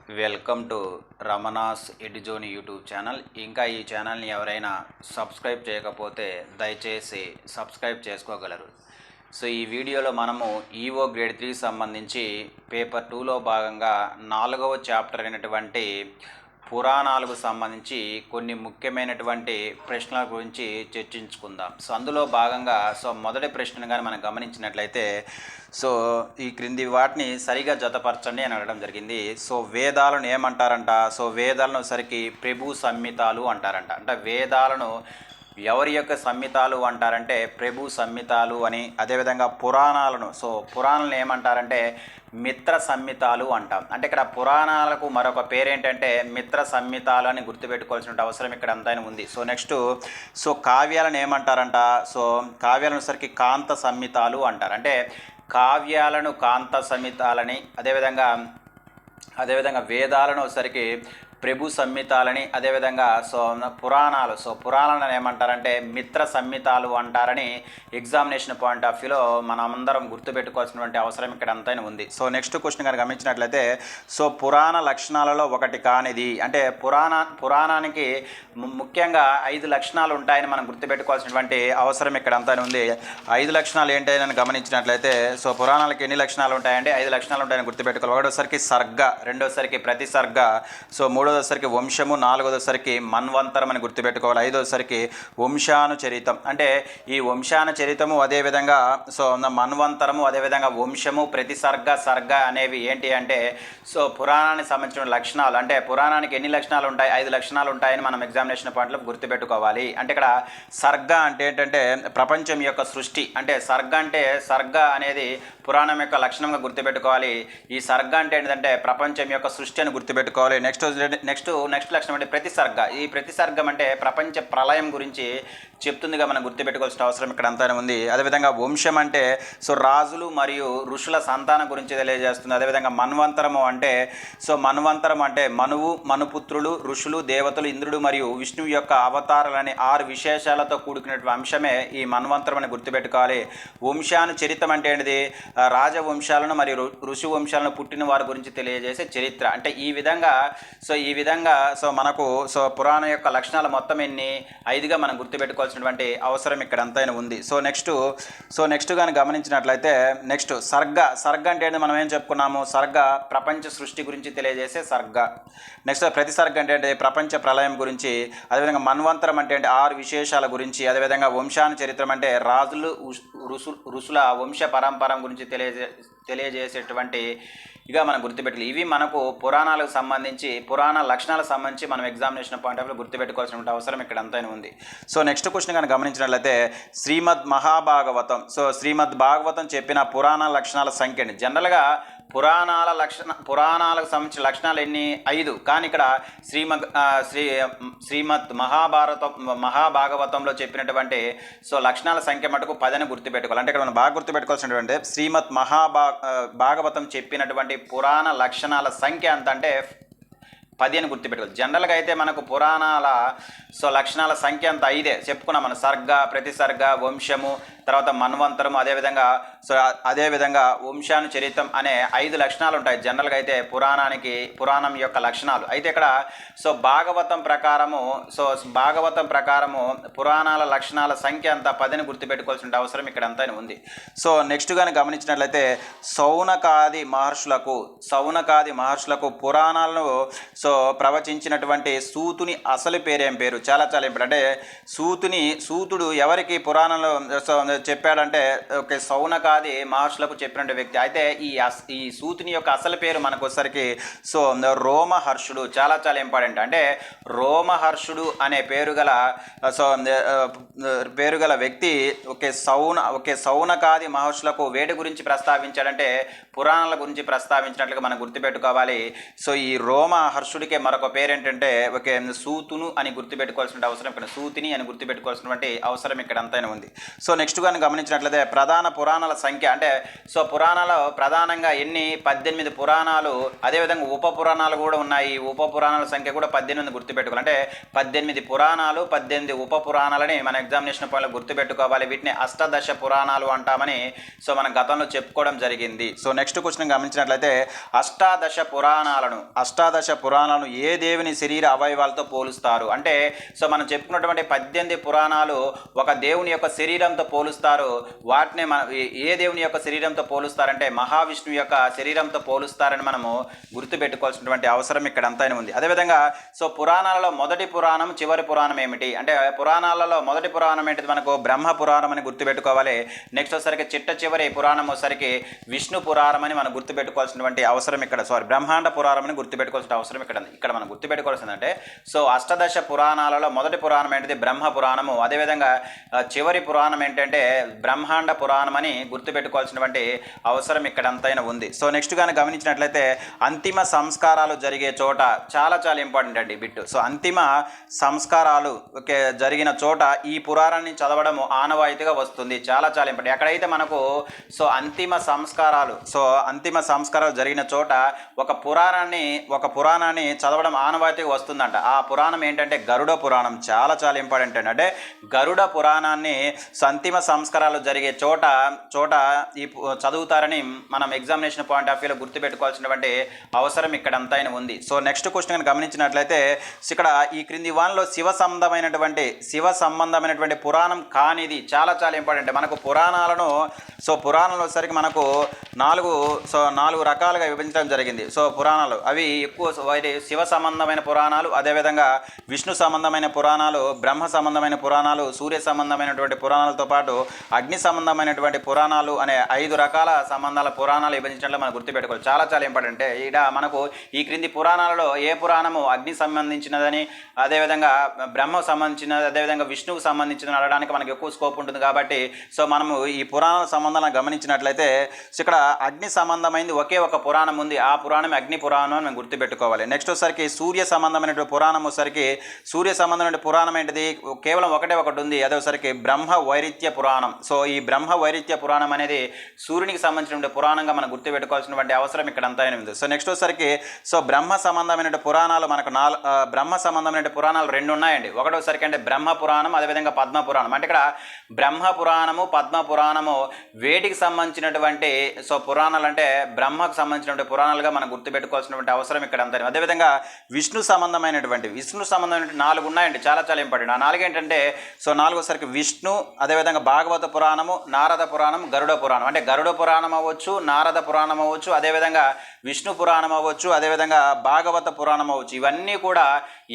Welcome to Ramana's Eduzone YouTube channel. ఇంకా ఈ ఛానల్ని ఎవరైనా సబ్స్క్రైబ్ చేయకపోతే దయచేసి సబ్స్క్రైబ్ చేసుకోగలరు. సో ఈ వీడియోలో మనము ఈఓ గ్రేడ్ 3 సంబంధించి పేపర్ 2లో భాగంగా 4వ చాప్టర్ అయినటువంటి పురాణాలకు సంబంధించి కొన్ని ముఖ్యమైనటువంటి ప్రశ్నల గురించి చర్చించుకుందాం. సో అందులో భాగంగా మొదటి ప్రశ్నను కానీ మనం గమనించినట్లయితే ఈ క్రింది వాటిని సరిగా జతపరచండి అని అడగడం జరిగింది. వేదాలను ఏమంటారంట? వేదాలను సరికి ప్రభు సంహితాలు అంటారంట. అంటే వేదాలను ఎవరి యొక్క సంహితాలు అంటారంటే ప్రభు సంహితాలు అని. అదేవిధంగా పురాణాలను ఏమంటారంటే మిత్ర సంహితాలు అంటాం. అంటే ఇక్కడ పురాణాలకు మరొక పేరేంటంటే మిత్ర సంహితాలు అని గుర్తుపెట్టుకోవాల్సిన అవసరం ఇక్కడ అంతైనా ఉంది. నెక్స్ట్ కావ్యాలను ఏమంటారంట? కావ్యాలను సరికి కాంత సంహితాలు అంటారు. అంటే కావ్యాలను కాంత సంహితాలని, అదేవిధంగా వేదాలను సరికి ప్రభు సంహితాలని, అదేవిధంగా పురాణాలను ఏమంటారంటే మిత్ర సంహితాలు అంటారని ఎగ్జామినేషన్ పాయింట్ ఆఫ్ వ్యూలో మనమందరం గుర్తుపెట్టుకోవాల్సినటువంటి అవసరం ఇక్కడ అంతైనా ఉంది. నెక్స్ట్ క్వశ్చన్ కనుక గమనించినట్లయితే పురాణ లక్షణాలలో ఒకటి కానిది. అంటే పురాణానికి ముఖ్యంగా 5 లక్షణాలు ఉంటాయని మనం గుర్తుపెట్టుకోవాల్సినటువంటి అవసరం ఇక్కడ అంతైనా ఉంది. 5 లక్షణాలు ఏంటని గమనించినట్లయితే పురాణాలకు ఎన్ని లక్షణాలు ఉంటాయంటే 5 లక్షణాలు ఉంటాయని గుర్తుపెట్టుకోవాలి. ఒకటోసరికి సర్గ, రెండోసరికి ప్రతిసర్గ, మూడోదసరికి వంశము, నాలుగోదసరికి మన్వంతరం అని గుర్తుపెట్టుకోవాలి. ఐదోదసరికి వంశానుచరితం. అంటే ఈ వంశానుచరితము, అదేవిధంగా మన్వంతరము, అదేవిధంగా వంశము, ప్రతిసర్గ, సర్గ అనేవి ఏంటి అంటే పురాణానికి సంబంధించిన లక్షణాలు. అంటే పురాణానికి ఎన్ని లక్షణాలు ఉంటాయి? 5 లక్షణాలు ఉంటాయని మనం ఎగ్జామినేషన్ పాయింట్లో గుర్తుపెట్టుకోవాలి. అంటే ఇక్కడ సర్గ అంటే ఏంటంటే ప్రపంచం యొక్క సృష్టి. అంటే సర్గ అనేది పురాణం యొక్క లక్షణంగా గుర్తుపెట్టుకోవాలి. ఈ సర్గ అంటే ఏంటంటే ప్రపంచం యొక్క సృష్టి అని గుర్తుపెట్టుకోవాలి. నెక్స్ట్ లక్షణం అంటే ప్రతిసర్గ. ఈ ప్రతిసర్గం అంటే ప్రపంచ ప్రళయం గురించి చెప్తుందిగా మనం గుర్తుపెట్టుకోవాల్సిన అవసరం ఇక్కడ అంతా ఉంది. అదేవిధంగా వంశం అంటే రాజులు మరియు ఋషుల సంతానం గురించి తెలియజేస్తుంది. అదేవిధంగా మన్వంతరము అంటే మనువు, మనుపుత్రులు, ఋషులు, దేవతలు, ఇంద్రుడు మరియు విష్ణువు యొక్క అవతారాలని 6 విశేషాలతో కూడుకున్నటువంటి అంశమే ఈ మన్వంతరం అని గుర్తుపెట్టుకోవాలి. వంశానుచరితం అంటే ఏంటిది? రాజవంశాలను మరియు ఋషి వంశాలను పుట్టిన వారి గురించి తెలియజేసే చరిత్ర. అంటే ఈ విధంగా మనకు పురాణ యొక్క లక్షణాలు మొత్తం ఎన్ని? 5గా మనం గుర్తుపెట్టుకోవాల్సినటువంటి అవసరం ఇక్కడ అంతైనా ఉంది. నెక్స్ట్ కానీ గమనించినట్లయితే నెక్స్ట్ సర్గ అంటే మనం ఏం చెప్పుకున్నాము? సర్గ ప్రపంచ సృష్టి గురించి తెలియజేసే సర్గ. నెక్స్ట్ ప్రతిసర్గ అంటే ప్రపంచ ప్రళయం గురించి. అదేవిధంగా మన్వంతరం అంటే 6 విశేషాల గురించి. అదేవిధంగా వంశానుచరిత్రం అంటే రాజులు ఋషుల వంశ పరంపర గురించి తెలియజేసేటువంటి ఇక మనం గుర్తుపెట్టాలి. ఇవి మనకు పురాణాలకు సంబంధించి, పురాణ లక్షణాలకు సంబంధించి మనం ఎగ్జామినేషన్ పాయింట్ ఆఫ్ వ్యూ గుర్తుపెట్టుకోవాల్సిన అవసరం ఇక్కడ అంతైనా ఉంది. నెక్స్ట్ క్వశ్చన్ కనుక గమనించినట్లయితే శ్రీమద్ మహాభాగవతం. శ్రీమద్ భాగవతం చెప్పిన పురాణ లక్షణాల సంఖ్యని. జనరల్గా పురాణాలకు సంబంధించిన లక్షణాలు ఎన్ని? 5. కానీ ఇక్కడ శ్రీమద్ మహాభాగవతంలో చెప్పినటువంటి లక్షణాల సంఖ్య మటుకు 10 అని గుర్తుపెట్టుకోవాలి. అంటే ఇక్కడ మనం బాగా గుర్తుపెట్టుకోవాల్సినటువంటి శ్రీమద్ భాగవతం చెప్పినటువంటి పురాణ లక్షణాల సంఖ్య ఎంత అంటే 10 అని గుర్తుపెట్టుకోవాలి. జనరల్గా అయితే మనకు పురాణాల లక్షణాల సంఖ్య అంత 5 చెప్పుకున్నాం మనం. సర్గ, ప్రతిసర్గ, వంశము, తర్వాత మన్వంతరము, అదేవిధంగా వంశానుచరితం అనే 5 లక్షణాలు ఉంటాయి జనరల్గా అయితే పురాణం యొక్క లక్షణాలు. అయితే ఇక్కడ భాగవతం ప్రకారము పురాణాల లక్షణాల సంఖ్య అంతా 10 అని గుర్తుపెట్టుకోవాల్సిన అవసరం ఇక్కడ అంతా ఉంది. నెక్స్ట్ కానీ గమనించినట్లయితే సౌనకాది మహర్షులకు పురాణాలను ప్రవచించినటువంటి సూతుని అసలు పేరేం పేరు? చాలా ఇంపార్టెంట్. అంటే సూతుడు ఎవరికి పురాణంలో చెప్పాడంటే సౌనకాది మహర్షులకు చెప్పిన వ్యక్తి. అయితే ఈ సూతుని యొక్క అసలు పేరు మనకు వచ్చేసరికి రోమహర్షుడు. చాలా ఇంపార్టెంట్. అంటే రోమహర్షుడు అనే పేరు గల వ్యక్తి సౌనకాది మహర్షులకు వేడి గురించి ప్రస్తావించాడంటే పురాణాల గురించి ప్రస్తావించినట్లుగా మనం గుర్తుపెట్టుకోవాలి. ఈ రోమహర్షుడికే మరొక పేరు ఏంటంటే సూతును అని గుర్తుపెట్టుకోవాల్సిన అవసరం ఇక్కడ, సూతిని అని గుర్తుపెట్టుకోవాల్సినటువంటి అవసరం ఇక్కడ అంతైనా ఉంది. నెక్స్ట్ కానీ గమనించినట్లయితే ప్రధాన పురాణాల సంఖ్య అంటే సో పురాణాలు ప్రధానంగా 18 పురాణాలు, అదేవిధంగా ఉప పురాణాలు కూడా ఉన్నాయి. ఉప పురాణాల సంఖ్య కూడా 18 గుర్తుపెట్టుకోవాలి. అంటే 18 పురాణాలు, 18 ఉప పురాణాలని మన ఎగ్జామినేషన్ పాయింట్లో గుర్తుపెట్టుకోవాలి. వీటిని అష్టాదశ పురాణాలు అంటామని సో మనం గతంలో చెప్పుకోవడం జరిగింది. సో నెక్స్ట్ క్వశ్చన్ గమనించినట్లయితే అష్టాదశ పురాణాలను ఏ దేవుని శరీర అవయవాలతో పోలుస్తారు? అంటే సో మనం చెప్పుకున్నటువంటి 18 పురాణాలు ఒక దేవుని యొక్క శరీరంతో పోలుస్తారు. వాటిని మన ఏ దేవుని యొక్క శరీరంతో పోలుస్తారంటే మహావిష్ణువు యొక్క శరీరంతో పోలుస్తారని మనము గుర్తుపెట్టుకోవాల్సినటువంటి అవసరం ఇక్కడ అంతైనా ఉంది. అదేవిధంగా సో పురాణాలలో మొదటి పురాణం, చివరి పురాణం ఏమిటి అంటే పురాణాలలో మొదటి పురాణం ఏంటిది మనకు బ్రహ్మ పురాణం అని గుర్తుపెట్టుకోవాలి. నెక్స్ట్ వచ్చేసరికి చివరి పురాణం వచ్చేసరికి విష్ణు పురాణం అని మనం గుర్తుపెట్టుకోవాల్సినటువంటి అవసరం ఇక్కడ బ్రహ్మాండ పురాణం అని గుర్తుపెట్టుకోవాల్సిన అవసరం ఇక్కడ మనం గుర్తుపెట్టుకోవాల్సిందంటే సో అష్టాదశ పురాణాలలో మొదటి పురాణం ఏంటిది బ్రహ్మ పురాణము, అదేవిధంగా చివరి పురాణం ఏంటంటే బ్రహ్మాండ పురాణం అని గుర్తుపెట్టుకోవాల్సినటువంటి అవసరం ఇక్కడ అంతైనా ఉంది. సో నెక్స్ట్ కానీ గమనించినట్లయితే అంతిమ సంస్కారాలు జరిగే చోట చాలా ఇంపార్టెంట్ అండి బిట్టు. సో అంతిమ సంస్కారాలు జరిగిన చోట ఈ పురాణాన్ని చదవడం ఆనవాయితీగా వస్తుంది. చాలా ఇంపార్టెంట్. ఎక్కడైతే మనకు సో అంతిమ సంస్కారాలు జరిగిన చోట ఒక పురాణాన్ని చదవడం ఆనవాయితీగా వస్తుందంట. ఆ పురాణం ఏంటంటే గరుడ పురాణం. చాలా ఇంపార్టెంట్ అండి. అంటే గరుడ పురాణాన్ని అంతిమ సంస్కారాలు జరిగే చోట ఈ చదువుతారని మనం ఎగ్జామినేషన్ పాయింట్ ఆఫ్ వ్యూలో గుర్తుపెట్టుకోవాల్సినటువంటి అవసరం ఇక్కడ అంతైనా ఉంది. సో నెక్స్ట్ క్వశ్చన్ గమనించినట్లయితే ఇక్కడ ఈ క్రింది వానిలో శివ సంబంధమైనటువంటి పురాణం కానిది చాలా ఇంపార్టెంట్. మనకు పురాణాలను వచ్చేసరికి మనకు 4 రకాలుగా విభజించడం జరిగింది. సో పురాణాలు అవి ఎక్కువ శివ సంబంధమైన పురాణాలు, అదేవిధంగా విష్ణు సంబంధమైన పురాణాలు, బ్రహ్మ సంబంధమైన పురాణాలు, సూర్య సంబంధమైనటువంటి పురాణాలతో పాటు అగ్ని సంబంధమైనటువంటి పురాణాలు అనే 5 రకాల పురాణాలు విభజించడంలో మనం గుర్తుపెట్టుకోవాలి. చాలా ఇంపార్టెంట్. ఇక్కడ మనకు ఈ క్రింది పురాణాలలో ఏ పురాణము అగ్ని సంబంధించినదని, అదేవిధంగా బ్రహ్మ సంబంధించినది, అదేవిధంగా విష్ణువుకు సంబంధించినది అనడానికి మనకు ఎక్కువ స్కోప్ ఉంటుంది. కాబట్టి సో మనము ఈ పురాణాల సంబంధాలను గమనించినట్లయితే ఇక్కడ అగ్ని సంబంధమైంది ఒకే ఒక పురాణం ఉంది. ఆ పురాణం అగ్ని పురాణం అని మనం గుర్తుపెట్టుకోవాలి. నెక్స్ట్ వచ్చేసరికి సూర్య సంబంధమైనటువంటి పురాణం వచ్చేసరికి సూర్య సంబంధమైన పురాణం ఏంటిది కేవలం ఒకటి ఉంది. అదేసరికి బ్రహ్మ వైరిత్య పురాణం. సో ఈ బ్రహ్మ వైరిత్య పురాణం అనేది సూర్యునికి సంబంధించిన పురాణంగా మనం గుర్తుపెట్టుకోవాల్సినటువంటి అవసరం ఇక్కడ అంతా ఉంది. సో నెక్స్ట్ వచ్చేసరికి సో బ్రహ్మ సంబంధమైన పురాణాలు మనకు 2 ఉన్నాయండి. ఒకటోసరికి అంటే బ్రహ్మ పురాణం, అదేవిధంగా పద్మ పురాణం. అంటే ఇక్కడ బ్రహ్మ పురాణము, పద్మ పురాణము వేటికి సంబంధించినటువంటి సో పురాణాలు అంటే బ్రహ్మకు సంబంధించినటువంటి పురాణాలుగా మనం గుర్తుపెట్టుకోవాల్సినటువంటి అవసరం ఇక్కడ అంతా. అదేవిధంగా విష్ణు సంబంధమైనటువంటి 4 ఉన్నాయండి. చాలా ఇంపార్టెంట్. ఆ 4 ఏంటంటే సో 4వసరికి విష్ణు, అదేవిధంగా భాగవత పురాణము, నారద పురాణం, గరుడ పురాణం. అంటే గరుడ పురాణం అవ్వచ్చు, నారద పురాణం అవ్వచ్చు, అదేవిధంగా విష్ణు పురాణం అవ్వచ్చు, అదేవిధంగా భాగవత పురాణం అవ్వచ్చు. ఇవన్నీ కూడా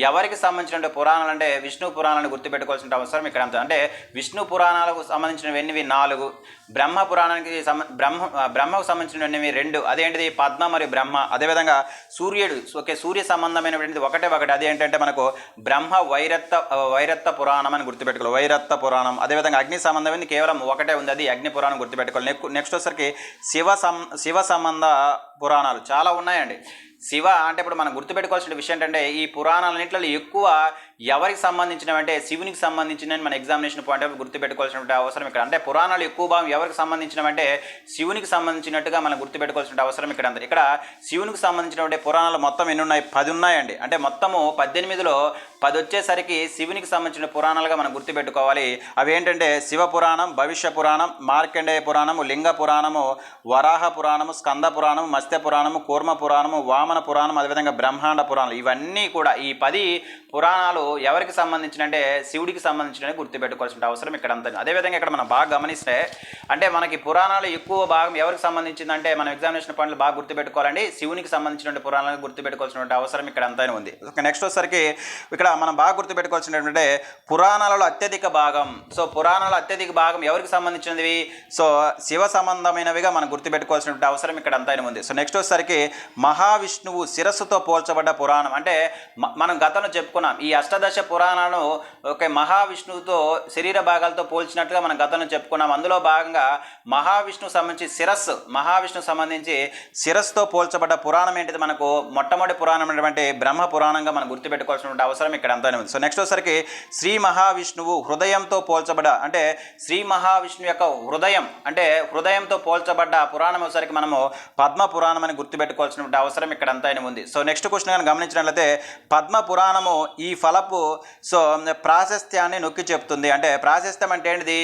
ఎవరికి సంబంధించిన పురాణాలు అంటే విష్ణు పురాణాలను గుర్తుపెట్టుకోవాల్సిన అవసరం ఇక్కడ అంతా. అంటే విష్ణు పురాణాలకు సంబంధించినవన్నీ 4, బ్రహ్మ పురాణానికి బ్రహ్మకు సంబంధించినవి 2. అదేంటిది పద్మ మరియు బ్రహ్మ. అదేవిధంగా సూర్య సంబంధమైనటువంటిది ఒకటే. అది ఏంటంటే మనకు బ్రహ్మ వైరత్త పురాణం అని గుర్తుపెట్టుకోవాలి. వైరత్త పురాణం. అదేవిధంగా అగ్ని సంబంధమైనది కేవలం ఒకటే ఉంది, అది అగ్ని పురాణం గుర్తుపెట్టుకోవాలి. నెక్స్ట్ వచ్చేసరికి శివ సంబంధ పురాణాలు చాలా ఉన్నాయండి. శివ అంటే ఇప్పుడు మనం గుర్తుపెట్టుకోవాల్సిన విషయం ఏంటంటే ఈ పురాణాలన్నింటిలో ఎక్కువ ఎవరికి సంబంధించినవంటే శివునికి సంబంధించినవి మన ఎగ్జామినేషన్ పాయింట్ ఆఫ్ గుర్తుపెట్టుకోవాల్సిన అవసరం ఇక్కడ. అంటే పురాణాలు ఎక్కువ భాగం ఎవరికి సంబంధించినవంటే శివునికి సంబంధించినట్టుగా మనం గుర్తుపెట్టుకోవాల్సిన అవసరం ఇక్కడ అంతా. ఇక్కడ శివునికి సంబంధించినటువంటి పురాణాలు మొత్తం ఎన్ని ఉన్నాయి? 10 ఉన్నాయండి. అంటే మొత్తము 18లో 10 వచ్చేసరికి శివునికి సంబంధించిన పురాణాలుగా మనం గుర్తుపెట్టుకోవాలి. అవి ఏంటంటే శివ పురాణం, భవిష్య పురాణం, మార్కండేయ పురాణము, లింగ పురాణము, వరాహ పురాణము, స్కంద పురాణము, మత్స్య పురాణము, కూర్మ పురాణము, వామన పురాణం, అదేవిధంగా బ్రహ్మాండ పురాణాలు. ఇవన్నీ కూడా ఈ 10 పురాణాలు ఎవరికి సంబంధించిన అంటే శివుడికి సంబంధించిన గుర్తుపెట్టుకోవాల్సిన అవసరం ఇక్కడ అంతా. అదేవిధంగా ఇక్కడ మనం బాగా గమనిస్తే అంటే మనకి పురాణాలు ఎక్కువ భాగం ఎవరికి సంబంధించిందంటే మనం ఎగ్జామినేషన్ పాయింట్లు బాగా గుర్తుపెట్టుకోవాలండి. శివునికి సంబంధించిన పురాణాలను గుర్తుపెట్టుకోవాల్సిన అవసరం ఇక్కడ అంతా ఉంది. నెక్స్ట్ వచ్చేసరికి ఇక్కడ మనం బాగా గుర్తుపెట్టుకోవాల్సినటువంటి పురాణాలలో అత్యధిక భాగం. సో పురాణాల అత్యధిక భాగం ఎవరికి సంబంధించినవి? సో శివ సంబంధమైనవిగా మనం గుర్తుపెట్టుకోవాల్సినటువంటి అవసరం ఇక్కడ అంతా ఉంది. సో నెక్స్ట్ వచ్చేసరికి మహావిష్ణువు శిరస్సుతో పోల్చబడ్డ పురాణం. అంటే మనం గతంలో చెప్పుకున్నాం ఈ అష్టాదశ పురాణాలను ఒక మహావిష్ణువుతో శరీర భాగాలతో పోల్చినట్టుగా మనం గతంలో చెప్పుకున్నాం. అందులో భాగంగా మహావిష్ణువు సంబంధించి మహావిష్ణువు సంబంధించి శిరస్సుతో పోల్చబడ్డ పురాణం ఏంటిది? మనకు మొట్టమొదటి పురాణం అనేటువంటి బ్రహ్మ పురాణంగా మనం గుర్తుపెట్టుకోవాల్సినటువంటి అవసరం ఇక్కడ అంతానే ఉంది. సో నెక్స్ట్ వచ్చరికి శ్రీ మహావిష్ణువు హృదయంతో పోల్చబడ్డ, అంటే శ్రీ మహావిష్ణువు యొక్క హృదయంతో పోల్చబడ్డ పురాణం వచ్చరికి మనము పద్మ పురాణం అని గుర్తుపెట్టుకోవాల్సినటువంటి అవసరం ఇక్కడ అంతానే ఉంది. సో నెక్స్ట్ క్వశ్చన్ కానీ గమనించినట్లయితే పద్మ పురాణము ఈ ఫలపు ప్రాశస్త్యాన్ని నొక్కి చెప్తుంది. అంటే ప్రాశస్త్యం అంటే ఏంటిది?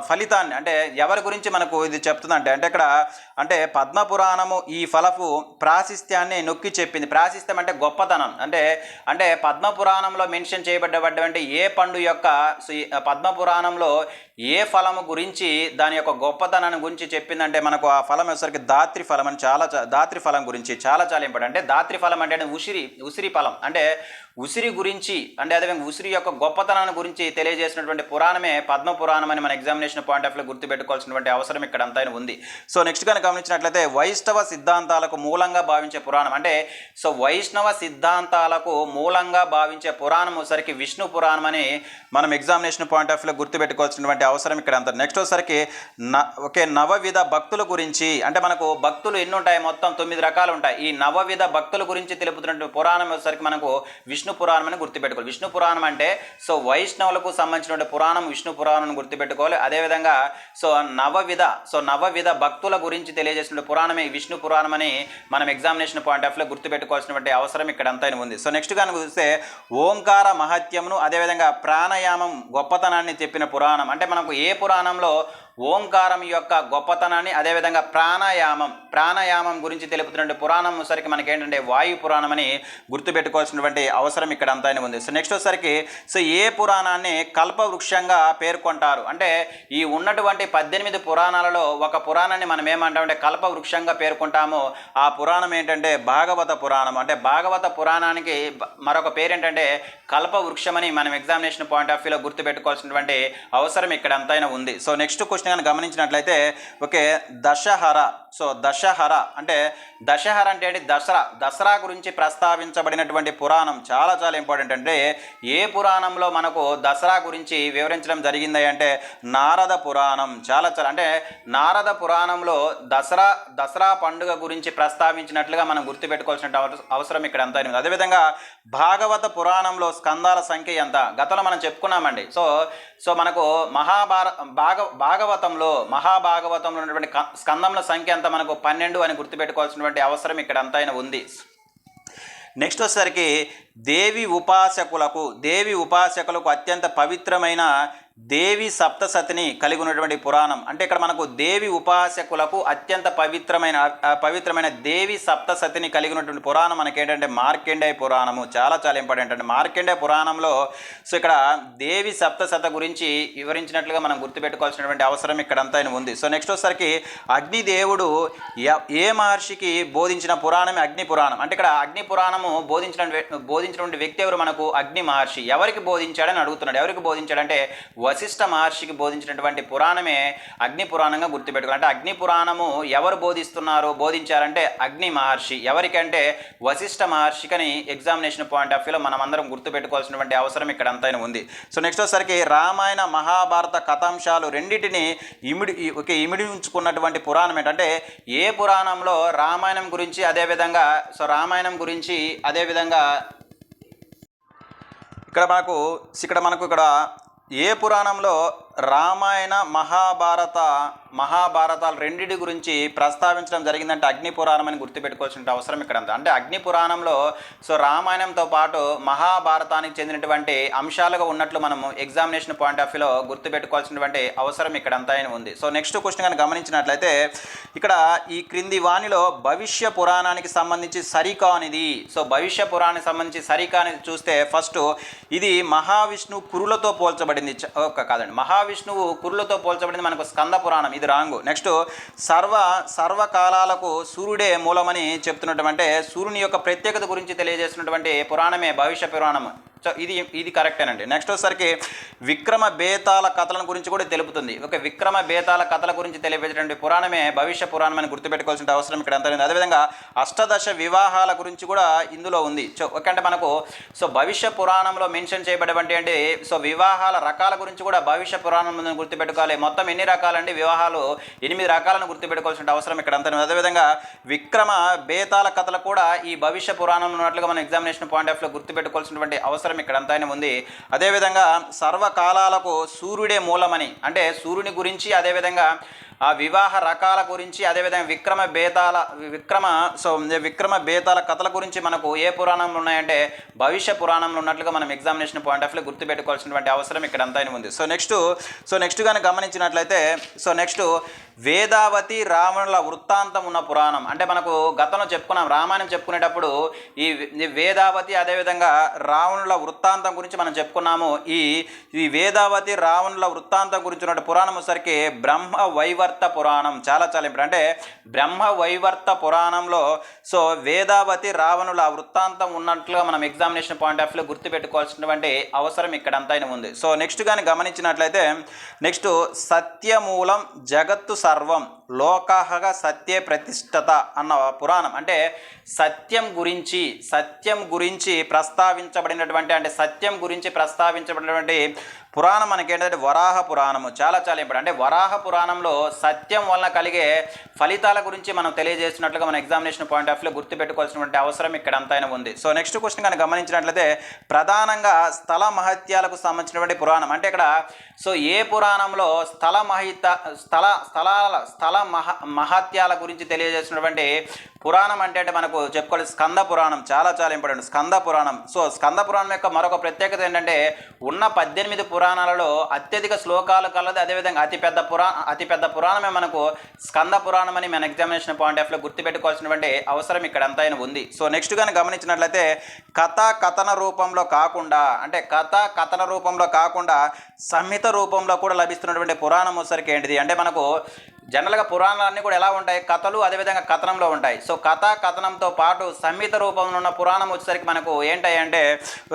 ఫలితాన్ని, అంటే ఎవరి గురించి మనకు ఇది చెప్తుంది అంటే ఇక్కడ అంటే పద్మ పురాణము ఈ ఫలపు ప్రాశస్త్యాన్ని నొక్కి చెప్పింది. ప్రాశస్త్యం అంటే గొప్పతనం. అంటే పద్మ పురాణంలో మెన్షన్ చేయబడ్డటువంటి ఏ పండు యొక్క పద్మ పురాణంలో ఏ ఫలము గురించి దాని యొక్క గొప్పతనాన్ని గురించి చెప్పిందంటే మనకు ఆ ఫలం వచ్చేసరికి దాత్రి ఫలం అని దాత్రి ఫలం గురించి చాలా ఇంపార్టెంట్. అంటే దాత్రి ఫలం అంటే ఉసిరి ఫలం, అంటే ఉసిరి గురించి, అంటే అదేవిధంగా ఉసిరి యొక్క గొప్పతనాన్ని గురించి తెలియజేసినటువంటి పురాణమే పద్మ పురాణం అని మన ఎగ్జామినేషన్ పాయింట్ ఆఫ్ వ్యూ గుర్తుపెట్టుకోవాల్సినటువంటి అవసరం ఇక్కడ అంతా ఉంది. సో నెక్స్ట్ కనుక గమనించినట్లయితే వైష్ణవ సిద్ధాంతాలకు మూలంగా భావించే పురాణం, అంటే వైష్ణవ సిద్ధాంతాలకు మూలంగా భావించే పురాణం వచ్చరికి విష్ణు పురాణం అని మనం ఎగ్జామినేషన్ పాయింట్ ఆఫ్ వ్యూ గుర్తుపెట్టుకోవాల్సినటువంటి అవసరం ఇక్కడ అంతా. నెక్స్ట్ వచ్చరికి నవవిధ భక్తుల గురించి, అంటే మనకు భక్తులు ఎన్ని ఉంటాయి? మొత్తం 9 రకాలు ఉంటాయి. ఈ నవవిధ భక్తుల గురించి తెలుపుతున్నటువంటి పురాణం వచ్చరికి మనకు విష్ణు పురాణం అని గుర్తుపెట్టుకోవాలి. విష్ణు పురాణం అంటే వైష్ణవులకు సంబంధించిన పురాణం విష్ణు పురాణం గుర్తుపెట్టుకోవాలి. అదేవిధంగా నవవిధ భక్తుల గురించి తెలియజేసిన పురాణమే విష్ణు పురాణం అని మనం ఎగ్జామినేషన్ పాయింట్ ఆఫ్ వ్యూ గుర్తుపెట్టుకోవాల్సినటువంటి అవసరం ఇక్కడ అంతా ఉంది. సో నెక్స్ట్ కనుక చూస్తే ఓంకార మహత్యమును అదేవిధంగా ప్రాణాయామం గొప్పతనాన్ని చెప్పిన పురాణం, అంటే మనకు ఏ పురాణంలో ఓంకారం యొక్క గొప్పతనాన్ని అదేవిధంగా ప్రాణాయామం గురించి తెలుపుతున్న పురాణం సరికి మనకి ఏంటంటే వాయు పురాణం అని గుర్తుపెట్టుకోవాల్సినటువంటి అవసరం ఇక్కడ అంతా ఉంది. సో నెక్స్ట్ వచ్చరికి ఏ పురాణాన్ని కల్పవృక్షంగా పేర్కొంటారు? అంటే ఈ ఉన్నటువంటి 18 పురాణాలలో ఒక పురాణాన్ని మనం ఏమంటామంటే కల్పవృక్షంగా పేర్కొంటాము. ఆ పురాణం ఏంటంటే భాగవత పురాణం. అంటే భాగవత పురాణానికి మరొక పేరు ఏంటంటే కల్పవృక్షం అని మనం ఎగ్జామినేషన్ పాయింట్ ఆఫ్ వ్యూలో గుర్తుపెట్టుకోవాల్సినటువంటి అవసరం ఇక్కడ అంతా ఉంది. సో నెక్స్ట్ క్వశ్చన్ గమనించినట్లయితే దశహర అంటే ఏంటి? దసరా గురించి ప్రస్తావించబడినటువంటి పురాణం చాలా ఇంపార్టెంట్. అంటే ఏ పురాణంలో మనకు దసరా గురించి వివరించడం జరిగింది అంటే నారద పురాణం. చాలా అంటే నారద పురాణంలో దసరా పండుగ గురించి ప్రస్తావించినట్లుగా మనం గుర్తుపెట్టుకోవాల్సిన అవసరం ఇక్కడ అంతా ఉంది. అదేవిధంగా భాగవత పురాణంలో స్కందాల సంఖ్య ఎంత? గతంలో మనం చెప్పుకున్నామండి. సో మనకు మహాభాగవతంలో ఉన్నటువంటి స్కందముల సంఖ్య అంతా మనకు 12 అని గుర్తుపెట్టుకోవాల్సినటువంటి అవసరం ఇక్కడ అంతా ఉంది. నెక్స్ట్ వచ్చేసరికి దేవి ఉపాసకులకు అత్యంత పవిత్రమైన దేవి సప్తసతిని కలిగి ఉన్నటువంటి పురాణం. అంటే ఇక్కడ మనకు దేవి ఉపాసకులకు అత్యంత పవిత్రమైన దేవి సప్తసతిని కలిగి ఉన్నటువంటి పురాణం మనకి ఏంటంటే మార్కండేయ పురాణము. చాలా ఇంపార్టెంట్. అంటే మార్కండేయ పురాణంలో ఇక్కడ దేవి సప్తసత గురించి వివరించినట్లుగా మనం గుర్తుపెట్టుకోవాల్సినటువంటి అవసరం ఇక్కడ అంతా ఉంది. సో నెక్స్ట్ వచ్చేసరికి అగ్నిదేవుడు ఏ మహర్షికి బోధించిన పురాణమే అగ్ని పురాణం. అంటే ఇక్కడ అగ్ని పురాణము బోధించినటువంటి వ్యక్తి ఎవరు? మనకు అగ్ని మహర్షి. ఎవరికి బోధించాడని అడుగుతున్నాడు. ఎవరికి బోధించాడంటే వశిష్ఠ మహర్షికి బోధించినటువంటి పురాణమే అగ్ని పురాణంగా గుర్తుపెట్టుకోవాలి. అంటే అగ్ని పురాణము ఎవరు బోధించారంటే అగ్ని మహర్షి. ఎవరికంటే వశిష్ఠ మహర్షికని ఎగ్జామినేషన్ పాయింట్ ఆఫ్ వ్యూలో మనం అందరం గుర్తుపెట్టుకోవాల్సినటువంటి అవసరం ఇక్కడ అంతా ఉంది. సో నెక్స్ట్ వచ్చేసరికి రామాయణ మహాభారత కథాంశాలు రెండింటిని ఇమిడి ఉంచుకున్నటువంటి పురాణం ఏంటంటే ఏ పురాణంలో రామాయణం గురించి అదేవిధంగా ఇక్కడ మనకు ఏ పురాణంలో రామాయణ మహాభారతాలు రెండింటి గురించి ప్రస్తావించడం జరిగిందంటే అగ్ని పురాణం అని గుర్తుపెట్టుకోవాల్సిన అవసరం ఇక్కడ అంతా. అంటే అగ్ని పురాణంలో రామాయణంతో పాటు మహాభారతానికి చెందినటువంటి అంశాలుగా ఉన్నట్లు మనము ఎగ్జామినేషన్ పాయింట్ ఆఫ్ వ్యూలో గుర్తుపెట్టుకోవాల్సినటువంటి అవసరం ఇక్కడ అంతా ఉంది. సో నెక్స్ట్ క్వశ్చన్ కానీ గమనించినట్లయితే ఇక్కడ ఈ క్రింది వాణిలో భవిష్య పురాణానికి సంబంధించి సరికానిది. భవిష్య పురాణానికి సంబంధించి సరికానిది చూస్తే ఫస్ట్ ఇది మహావిష్ణువు కురులతో పోల్చబడింది. కాదండి, మహావిష్ణువు కురులతో పోల్చబడింది మనకు స్కంద పురాణం. ఇది రాంగు. నెక్స్ట్ సర్వకాలాలకు సూర్యుడే మూలమని చెప్తున్నటువంటి సూర్యుని యొక్క ప్రత్యేకత గురించి తెలియజేస్తున్నటువంటి పురాణమే భవిష్య పురాణం. సో ఇది కరెక్టేనండి. నెక్స్ట్ వచ్చేసరికి విక్రమ బేతాళ కథల గురించి కూడా తెలుపుతుంది. ఒక విక్రమ బేతాళ కథల గురించి తెలిపేటటువంటి పురాణమే భవిష్య పురాణం అని గుర్తుపెట్టుకోవాల్సిన అవసరం ఇక్కడ ఎంత ఉంది. అదేవిధంగా అష్టదశ వివాహాల గురించి కూడా ఇందులో ఉంది. సో ఓకే, అంటే మనకు సో భవిష్య పురాణంలో మెన్షన్ చేయబడేటువంటి అంటే సో వివాహాల రకాల గురించి కూడా భవిష్య పురాణం ముందు గుర్తుపెట్టుకోవాలి. మొత్తం ఎన్ని రకాలండి వివాహాలు? 8 రకాలను గుర్తుపెట్టుకోవాల్సిన అవసరం ఇక్కడ అంతా. అదేవిధంగా విక్రమ బేతాళ కథలు కూడా ఈ భవిష్య పురాణంలో ఉన్నట్లుగా మనం ఎగ్జామినేషన్ పాయింట్ ఆఫ్ లో గుర్తుపెట్టుకోవాల్సినటువంటి అవసరం ఇక్కడ అంతానే ఉంది. అదేవిధంగా సర్వకాలాలకు సూర్యుడే మూలమని, అంటే సూర్యుని గురించి, అదేవిధంగా ఆ వివాహ రకాల గురించి, అదేవిధంగా విక్రమ బేతాల కథల గురించి మనకు ఏ పురాణంలో ఉన్నాయంటే భవిష్య పురాణంలో ఉన్నట్లుగా మనం ఎగ్జామినేషన్ పాయింట్ ఆఫ్ లో గుర్తుపెట్టుకోవాల్సినటువంటి అవసరం ఇక్కడ అంతా ఉంది. సో నెక్స్ట్ కానీ గమనించినట్లయితే నెక్స్ట్ వేదావతి రావణుల వృత్తాంతం ఉన్న పురాణం. అంటే మనకు గతంలో చెప్పుకున్నాం, రామాయణం చెప్పుకునేటప్పుడు ఈ వేదావతి అదేవిధంగా రావణుల వృత్తాంతం గురించి మనం చెప్పుకున్నాము. ఈ వేదావతి రావణుల వృత్తాంతం గురించి ఉన్న పురాణం వచ్చరికి బ్రహ్మ వైవర్త పురాణం. చాలా ఇంపార్టెంట్. అంటే బ్రహ్మ వైవర్త పురాణంలో సో వేదావతి రావణుల వృత్తాంతం ఉన్నట్లుగా మనం ఎగ్జామినేషన్ పాయింట్ ఆఫ్ లో గుర్తుపెట్టుకోవాల్సినటువంటి అవసరం ఇక్కడ అంతా ఉంది. సో నెక్స్ట్ కానీ గమనించినట్లయితే నెక్స్ట్ సత్యమూలం జగత్తు సర్వం లోకః సత్యే ప్రతిష్టత అన్న పురాణం. అంటే సత్యం గురించి ప్రస్తావించబడినటువంటి, అంటే సత్యం గురించి ప్రస్తావించబడినటువంటి పురాణం మనకేంటంటే వరాహ పురాణము. చాలా ఇంపార్టెంట్. అంటే వరాహ పురాణంలో సత్యం వలన కలిగే ఫలితాల గురించి మనం తెలియజేస్తున్నట్లుగా మన ఎగ్జామినేషన్ పాయింట్ ఆఫ్ లో గుర్తుపెట్టుకోవాల్సినటువంటి అవసరం ఇక్కడ అంతా ఉంది. సో నెక్స్ట్ క్వశ్చన్ కానీ గమనించినట్లయితే ప్రధానంగా స్థల మహత్యాలకు సంబంధించినటువంటి పురాణం. అంటే ఇక్కడ సో ఏ పురాణంలో స్థల మహత్యాల గురించి తెలియజేసినటువంటి పురాణం అంటే మనకు చెప్పుకోవాలి స్కంద పురాణం. చాలా ఇంపార్టెంట్ స్కంద పురాణం. సో స్కంద పురాణం యొక్క మరొక ప్రత్యేకత ఏంటంటే ఉన్న 18 పురాణాలలో అత్యధిక శ్లోకాలు కలది, అదేవిధంగా అతిపెద్ద పురాణమే మనకు స్కంద పురాణం అని మన ఎగ్జామినేషన్ పాయింట్ ఆఫ్ లో గుర్తుపెట్టుకోవాల్సినటువంటి అవసరం ఇక్కడ అంతా ఉంది. సో నెక్స్ట్ కానీ గమనించినట్లయితే కథన రూపంలో కాకుండా సంహిత రూపంలో కూడా లభిస్తున్నటువంటి పురాణం వచ్చరికి ఏంటిది అంటే మనకు జనరల్గా పురాణాలన్నీ కూడా ఎలా ఉంటాయి, కథలు అదేవిధంగా కథనంలో ఉంటాయి. సో కథనంతో పాటు సంహిత రూపంలో ఉన్న పురాణం వచ్చేసరికి మనకు ఏంటాయి అంటే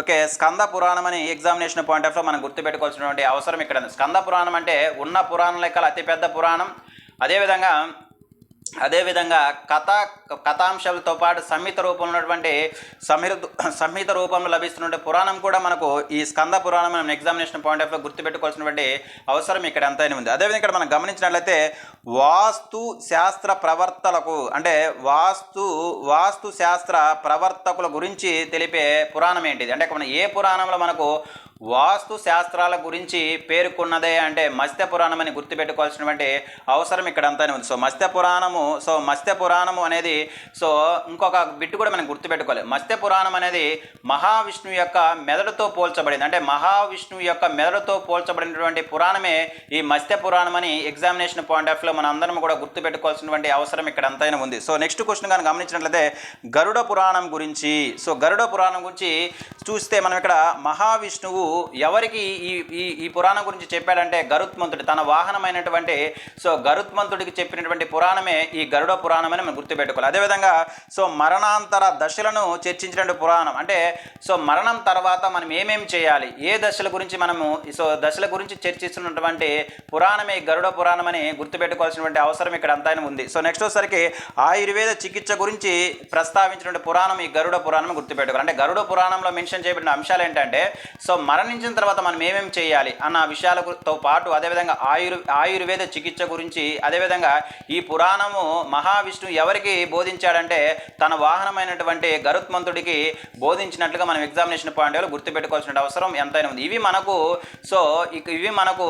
ఓకే స్కంద పురాణం అని ఎగ్జామినేషన్ పాయింట్ ఆఫ్ లో మనం గుర్తుపెట్టుకోవాల్సినటువంటి అవసరం ఇక్కడ ఉంది. స్కంద పురాణం అంటే ఉన్న పురాణం లెక్కల అతిపెద్ద పురాణం, అదేవిధంగా కథాంశాలతో పాటు సంహిత రూపంలో లభిస్తున్న పురాణం కూడా మనకు ఈ స్కంద పురాణం మనం ఎగ్జామినేషన్ పాయింట్ ఆఫ్ లో గుర్తుపెట్టుకోవాల్సినటువంటి అవసరం ఇక్కడ అంతా ఉంది. అదేవిధంగా ఇక్కడ మనం గమనించినట్లయితే వాస్తు శాస్త్ర ప్రవర్తకులకు, అంటే వాస్తు శాస్త్ర ప్రవర్తకుల గురించి తెలిపే పురాణం ఏంటిది అంటే మనం ఏ పురాణంలో మనకు వాస్తు శాస్త్రాల గురించి పేర్కొన్నదే అంటే మత్స్య పురాణం అని గుర్తుపెట్టుకోవాల్సినటువంటి అవసరం ఇక్కడ అంతా ఉంది. సో మత్స్య పురాణము అనేది సో ఇంకొక బిట్టు కూడా మనం గుర్తుపెట్టుకోవాలి. మత్స్య పురాణం అనేది మహావిష్ణువు యొక్క మెదడుతో పోల్చబడింది. అంటే మహావిష్ణువు యొక్క మెదడుతో పోల్చబడినటువంటి పురాణమే ఈ మత్స్య పురాణం అని ఎగ్జామినేషన్ పాయింట్ ఆఫ్ లో మన అందరం కూడా గుర్తుపెట్టుకోవాల్సినటువంటి అవసరం ఇక్కడ అంతా ఉంది. సో నెక్స్ట్ క్వశ్చన్ కానీ గమనించినట్లయితే గరుడ పురాణం గురించి. సో గరుడ పురాణం గురించి చూస్తే మనం ఇక్కడ మహావిష్ణువు ఎవరికి ఈ పురాణం గురించి చెప్పాడంటే గరుత్మంతుడు తన వాహనమైనటువంటి సో గరుత్మంతుడికి చెప్పినటువంటి పురాణమే ఈ గరుడ పురాణం అని మనం గుర్తుపెట్టుకోవాలి. అదేవిధంగా సో మరణాంతర దశలను చర్చించినటువంటి పురాణం. అంటే సో మరణం తర్వాత మనం ఏమేమి చేయాలి, ఏ దశల గురించి మనము సో దశల గురించి చర్చిస్తున్నటువంటి పురాణమే గరుడ పురాణం అని గుర్తుపెట్టుకోవాల్సినటువంటి అవసరం ఇక్కడ అంతా ఉంది. సో నెక్స్ట్ వచ్చేసరికి ఆయుర్వేద చికిత్స గురించి ప్రస్తావించినటువంటి పురాణం ఈ గరుడ పురాణం గుర్తుపెట్టుకోవాలి. అంటే గరుడ పురాణంలో మెన్షన్ చేయబడిన అంశాలు ఏంటంటే సో మరణించిన తర్వాత మనం ఏమేమి చేయాలి అన్న విషయాలతో పాటు అదేవిధంగా ఆయుర్వేద చికిత్స గురించి, అదేవిధంగా ఈ పురాణము మహావిష్ణువు ఎవరికి బోధించాడంటే తన వాహనమైనటువంటి గరుత్మంతుడికి బోధించినట్లుగా మనం ఎగ్జామినేషన్ పాయింట్ లో గుర్తుపెట్టుకోవాల్సిన అవసరం ఎంతైనా ఉంది. ఇవి మనకు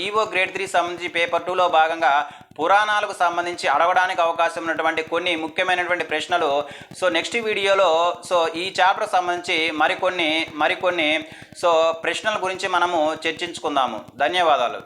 ఈవో గ్రేడ్ 3 సంబంధించి పేపర్ 2లో భాగంగా పురాణాలకు సంబంధించి అడగడానికి అవకాశం ఉన్నటువంటి కొన్ని ముఖ్యమైనటువంటి ప్రశ్నలు. సో నెక్స్ట్ వీడియోలో సో ఈ చాప్టర్ సంబంధించి మరికొన్ని ప్రశ్నల గురించి మనము చర్చించుకుందాము. ధన్యవాదాలు.